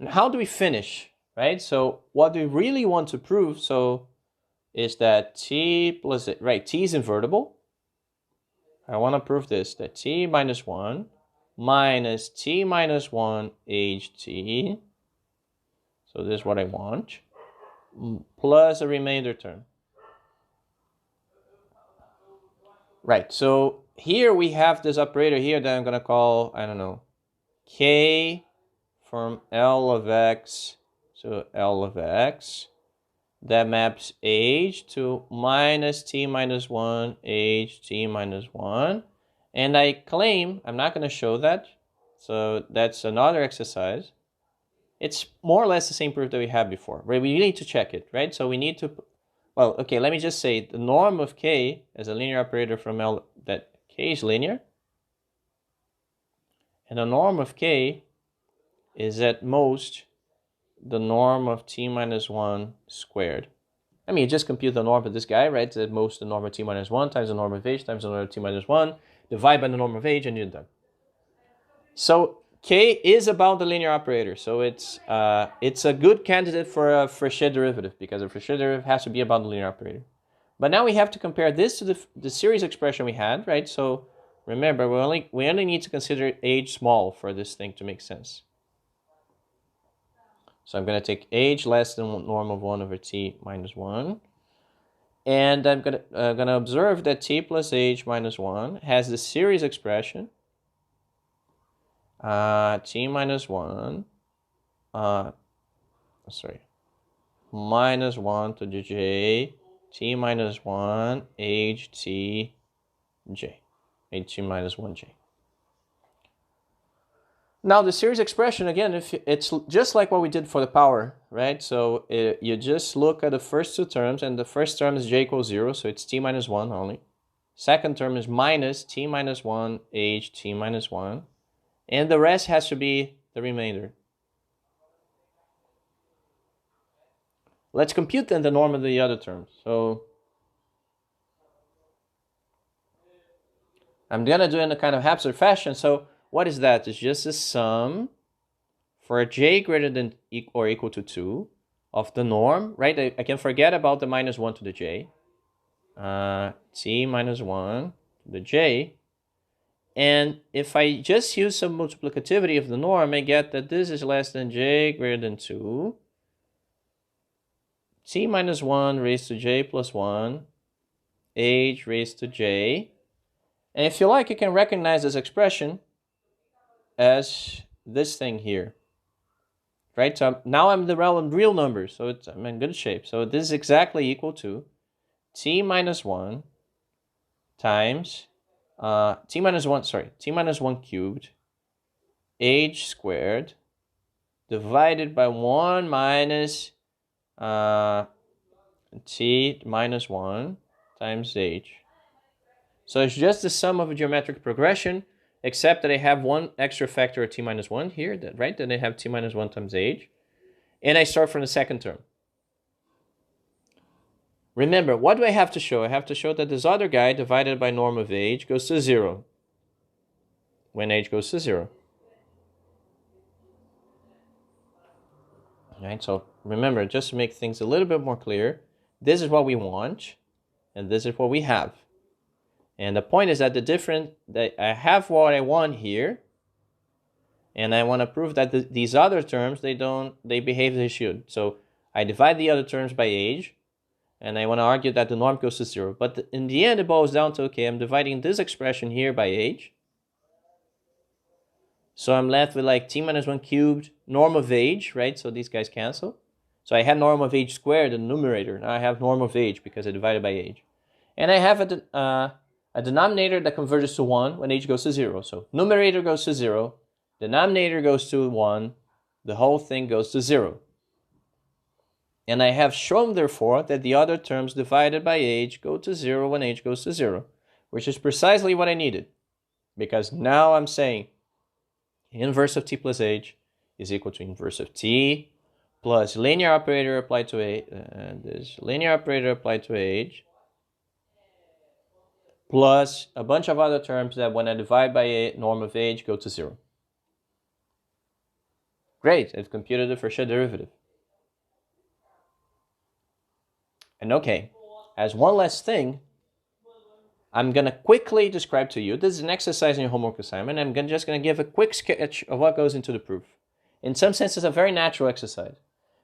how do we finish, right? So what we really want to prove is that t plus it, right? T is invertible. I want to prove this, that t minus 1 minus t minus 1 ht. So this is what I want, plus a remainder term. Right, so here we have this operator here that I'm going to call, I don't know, k from L of x to L of x. That maps h to minus t minus 1 h t minus 1. And I claim, I'm not going to show that, so that's another exercise. It's more or less the same proof that we had before, right? We need to check it, right? So we need to, well, okay, let me just say the norm of k as a linear operator from L, that k is linear. And the norm of k is at most the norm of t minus 1 squared. I mean, you just compute the norm of this guy, right? It's at most the norm of t minus 1 times the norm of h times the norm of t minus 1, divide by the norm of h, and you're done. So k is about the linear operator, so it's a good candidate for a Fréchet derivative, because a Fréchet derivative has to be about the linear operator. But now we have to compare this to the series expression we had, right? So remember, we only need to consider h small for this thing to make sense. So I'm going to take h less than norm of 1 over t minus 1. And I'm going to observe that t plus h minus 1 has the series expression t minus 1, minus 1 to the j, t minus 1, h t j, h minus 1j. Now the series expression, again, if it's just like what we did for the power, right? So you just look at the first two terms, and the first term is j equals 0, so it's t minus 1 only. Second term is minus t minus 1, h t minus 1. And the rest has to be the remainder. Let's compute then the norm of the other terms. So I'm going to do it in a kind of haphazard fashion. So what is that? It's just a sum for j greater than or equal to 2 of the norm, right? I can forget about the minus 1 to the j. T minus 1 to the j. And if I just use some multiplicativity of the norm, I get that this is less than j greater than 2. T minus 1 raised to j plus 1. H raised to j. And if you like, you can recognize this expression as this thing here. Right? So now I'm in the realm of real numbers, so I'm in good shape. So this is exactly equal to t minus 1 times t minus 1 cubed h squared divided by 1 minus t minus 1 times h. So it's just the sum of a geometric progression, except that I have one extra factor of t minus 1 here, right? Then I have t minus 1 times h. And I start from the second term. Remember, what do I have to show? I have to show that this other guy divided by norm of h goes to 0 when h goes to 0. All right, so remember, just to make things a little bit more clear, this is what we want, and this is what we have. And the point is that that I have what I want here, and I want to prove that these other terms, they behave as they should. So I divide the other terms by h, and I want to argue that the norm goes to 0. But in the end, it boils down to, okay, I'm dividing this expression here by h. So I'm left with like t minus 1 cubed norm of h, right? So these guys cancel. So I had norm of h squared in the numerator. Now I have norm of h because I divided by h. And I have a denominator that converges to 1 when h goes to 0. So numerator goes to 0, denominator goes to 1, the whole thing goes to 0. And I have shown, therefore, that the other terms divided by h go to 0 when h goes to 0. which is precisely what I needed. Because now I'm saying inverse of t plus h is equal to inverse of t plus linear operator applied to h, this linear operator applied to h, plus a bunch of other terms that when I divide by a norm of h go to 0. Great, I've computed the Fréchet derivative. And okay, as one last thing, I'm going to quickly describe to you, this is an exercise in your homework assignment, I'm just going to give a quick sketch of what goes into the proof. In some sense, it's a very natural exercise.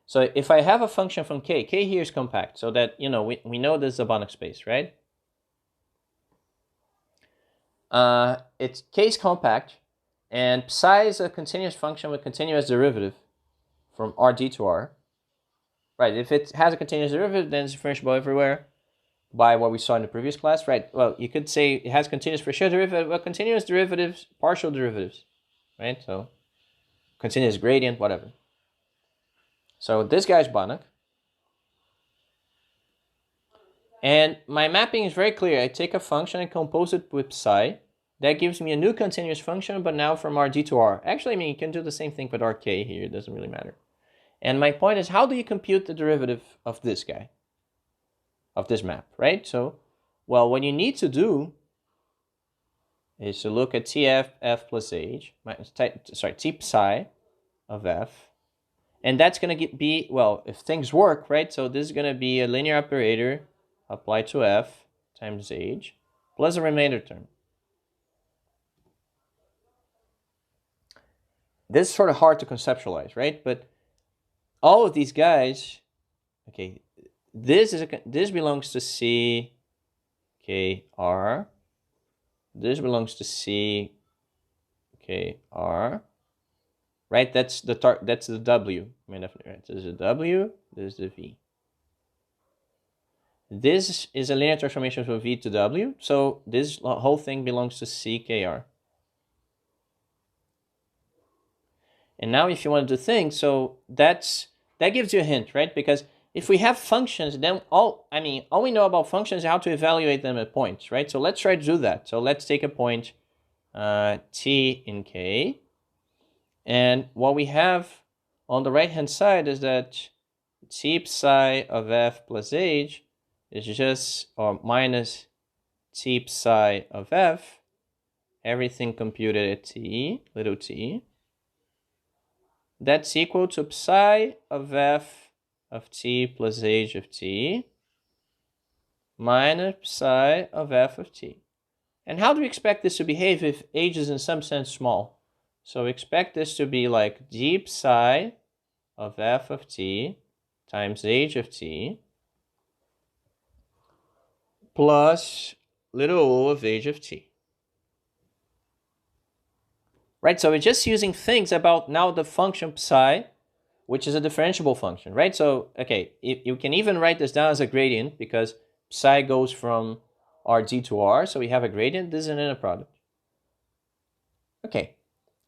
So if I have a function from k here is compact, so that, we know this is a Banach space, right? It's k is compact, and psi is a continuous function with continuous derivative from Rd to R. Right, if it has a continuous derivative, then it's differentiable everywhere by what we saw in the previous class, right? Well, you could say it has continuous Fréchet derivative, well, continuous derivatives, partial derivatives, right? So continuous gradient, whatever. So this guy's Banach. And my mapping is very clear. I take a function and compose it with psi. That gives me a new continuous function, but now from Rd to R. Actually, you can do the same thing with Rk here. It doesn't really matter. And my point is, how do you compute the derivative of this guy? Of this map, right? So, well, what you need to do is to look at Tf f plus h, T psi of f. And that's going to be, well, if things work, right? So this is going to be a linear operator applied to f times h plus a remainder term. This is sort of hard to conceptualize, right? But all of these guys, okay, this belongs to C, K, R. This belongs to C, K, R. Right? That's the W. I mean, right? This is the W. This is the V. This is a linear transformation from V to W. So this whole thing belongs to C, K, R. And now, if you want to do things, so that gives you a hint, right? Because if we have functions, then all we know about functions is how to evaluate them at points, right? So let's try to do that. So let's take a point t in k, and what we have on the right-hand side is that t psi of f plus h is just, or minus t psi of f, everything computed at t, little t. That's equal to psi of f of t plus h of t minus psi of f of t. And how do we expect this to behave if h is in some sense small? So we expect this to be like d psi of f of t times h of t plus little o of h of t. Right, so we're just using things about now the function psi, which is a differentiable function, right? So, okay, you can even write this down as a gradient because psi goes from Rd to R, so we have a gradient. This is an inner product. Okay,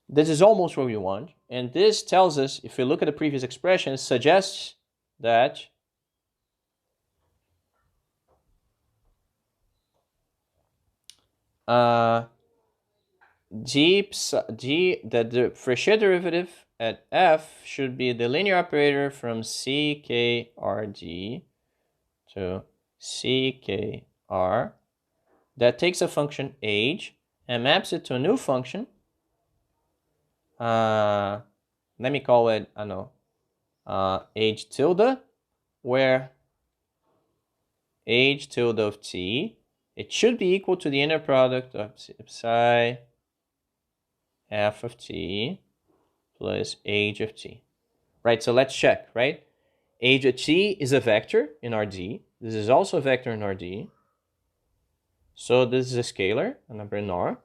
this is almost what we want, and this tells us, if we look at the previous expression, it suggests that the Fréchet derivative at f should be the linear operator from CKRD to CKR that takes a function h and maps it to a new function. Let me call it, I don't know, h tilde, where h tilde of t, it should be equal to the inner product of psi f of t plus h of t. Right, so let's check, right? H of t is a vector in Rd. This is also a vector in Rd. So this is a scalar, a number in R.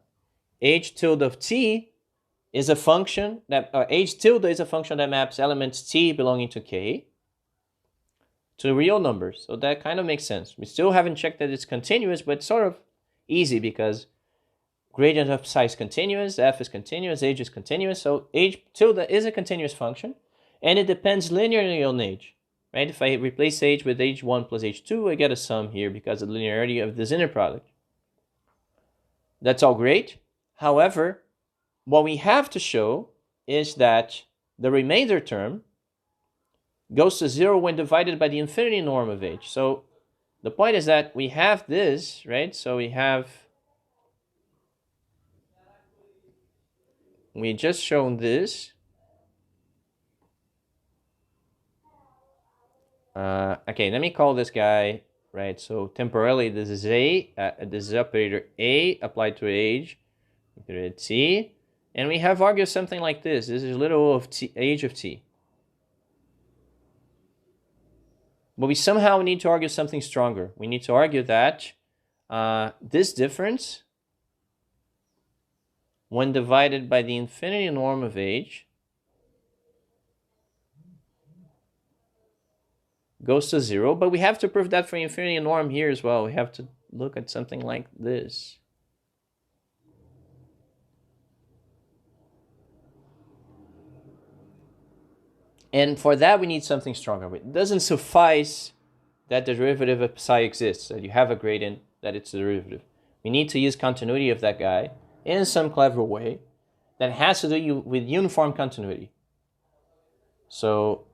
H tilde of t is a function that, h tilde is a function that maps elements t belonging to k to real numbers. So that kind of makes sense. We still haven't checked that it's continuous, but it's sort of easy because gradient of psi is continuous, f is continuous, h is continuous. So h tilde is a continuous function, and it depends linearly on h. Right? If I replace h with h1 plus h2, I get a sum here because of the linearity of this inner product. That's all great. However, what we have to show is that the remainder term goes to 0 when divided by the infinity norm of h. So the point is that we have this, right? So we just shown this. Okay, let me call this guy, right? So temporarily, this is this is operator A applied to age, operator T, and we have argued something like this. This is little of t, age of T. But we somehow need to argue something stronger. We need to argue that this difference, when divided by the infinity norm of age, goes to 0. But we have to prove that for the infinity norm here as well. We have to look at something like this. And for that, we need something stronger. It doesn't suffice that the derivative of psi exists, that you have a gradient, that it's a derivative. We need to use continuity of that guy in some clever way that has to do with uniform continuity. So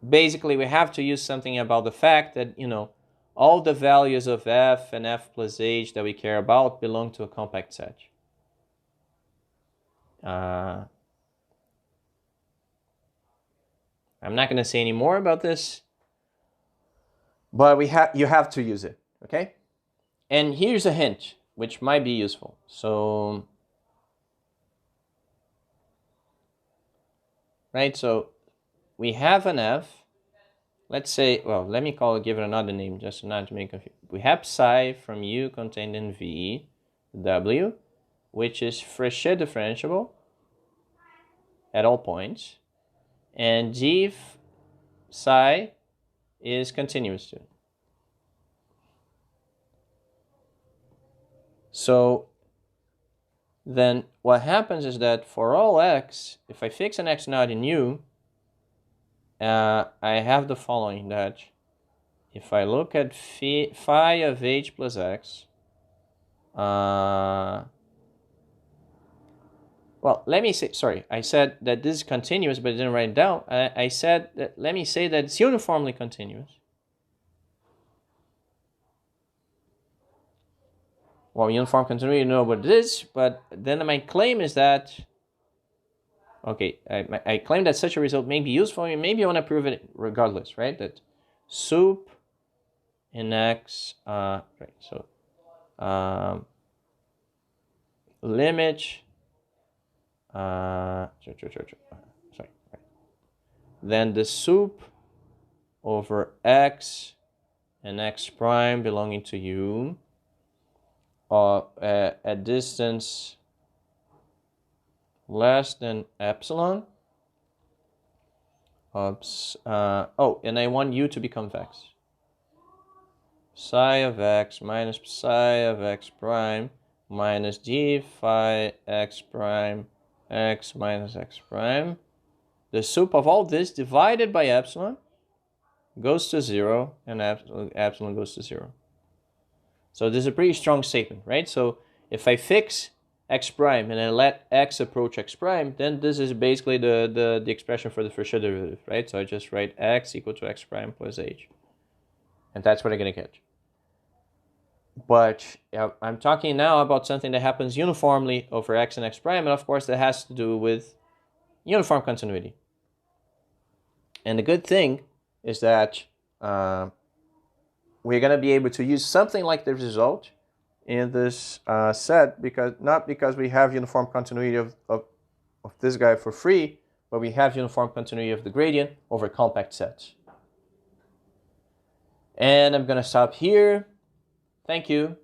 basically, we have to use something about the fact that, all the values of f and f plus h that we care about belong to a compact set. I'm not going to say any more about this, but you have to use it, okay? And here's a hint, which might be useful. So, right, so we have an f. Let's say, well, let me give it another name, just not to make confused. We have psi from U contained in V, W, which is Fréchet differentiable at all points. And G psi is continuous to it. So then what happens is that for all x, if I fix an x naught in U, I have the following, that if I look at phi of h plus x, well, let me say, sorry, I said that this is continuous, but I didn't write it down. I said that, let me say that it's uniformly continuous. Well, uniform continuity, you know what it is, but then my claim is that, okay, I claim that such a result may be useful, and maybe I want to prove it regardless, right? That sup in x, right, so limit, sorry, right. Then the sup over x and x prime belonging to U at distance less than epsilon. And I want U to be convex. Psi of x minus psi of x prime minus d phi x prime x minus x prime. The sup of all this divided by epsilon goes to 0, and epsilon goes to 0. So this is a pretty strong statement, right? So if I fix x prime and I let x approach x prime, then this is basically the expression for the Fréchet derivative, right? So I just write x equal to x prime plus h. And that's what I'm going to get. But I'm talking now about something that happens uniformly over x and x prime, and of course that has to do with uniform continuity. And the good thing is that we're going to be able to use something like the result in this set, not because we have uniform continuity of this guy for free, but we have uniform continuity of the gradient over compact sets. And I'm going to stop here. Thank you.